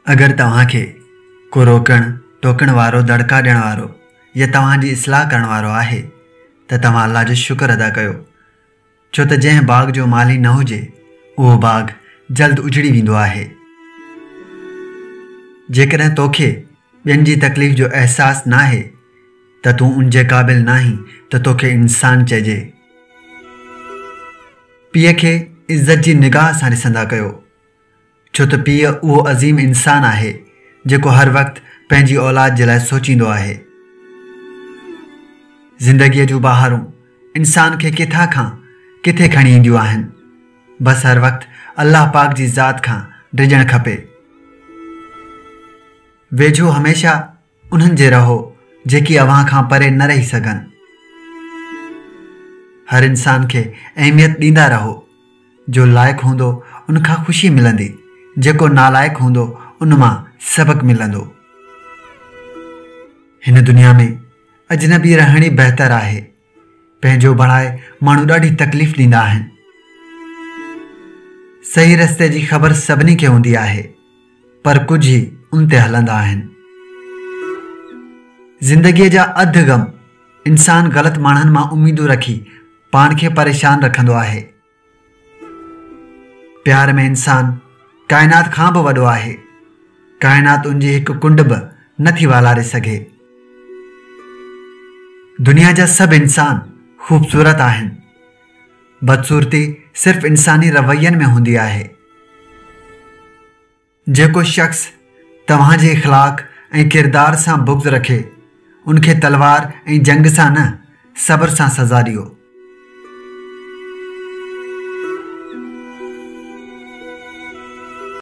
अगर तव्हांखे को रोकण टोकण वारो दड़का ॾियण वारो या तव्हांजी इस्लाह करण वारो आहे त तव्हां अल्लाह जो शुक्र अदा कयो, छो त जंहिं बाग़ जो माली न हुजे उहो बाग़ जल्द उजड़ी वेंदो आहे। जेकॾहिं तोखे ॿियनि जी तकलीफ़ जो अहसासु नाहे त तूं उन जे क़ाबिल नाहीं त तोखे इंसान चइजे। पीउ खे इज़त जी निगाह सां ॾिसंदा कयो, छो त पीउ उहो अज़ीम इंसान आहे जेको हर वक़्तु पंहिंजी औलाद जे लाइ सोचींदो आहे। ज़िंदगीअ जूं बहारूं इंसान खे किथां खां किथे खणी ईंदियूं आहिनि। बसि हर वक़्तु अल्लाह पाक जी ज़ात खां डिॼणु खपे। वेझो हमेशह उन्हनि जे रहो जेकी अव्हां खां परे न रही सघनि। हर इंसान खे अहमियत ॾींदा रहो। जो लाइक़ु हूंदो उनखां ख़ुशी मिलंदी, जेको नालाइक़ु हूंदो उन मां सबक़ु मिलंदो। हिन दुनिया में अजनबी रहण ई बहितर आहे। पंहिंजो बणाए माण्हू ॾाढी तकलीफ़ ॾींदा आहिनि। सही रस्ते जी ख़बर सभिनी खे हूंदी आहे, पर कुझु ई उन ते हलंदा आहिनि। ज़िंदगीअ जा अधु ग़म इंसान ग़लति माण्हुनि मां उमीदूं रखी पाण खे परेशान रखंदो आहे। प्यार में इंसान काइनात खां बि वॾो आहे। काइनात उनजी हिकु कुंड बि नथी वालारे सघे। दुनिया जा सभु इंसान ख़ूबसूरत आहिनि। बदसूरती सिर्फ़ इंसानी रवैयनि में हूंदी आहे। जेको शख़्स तव्हांजे इख़लाक़ ऐं किरदार सां बुग़्ज़ रखे, उनखे तलवार ऐं जंग सां न, सब्र सां सज़ा ॾियो।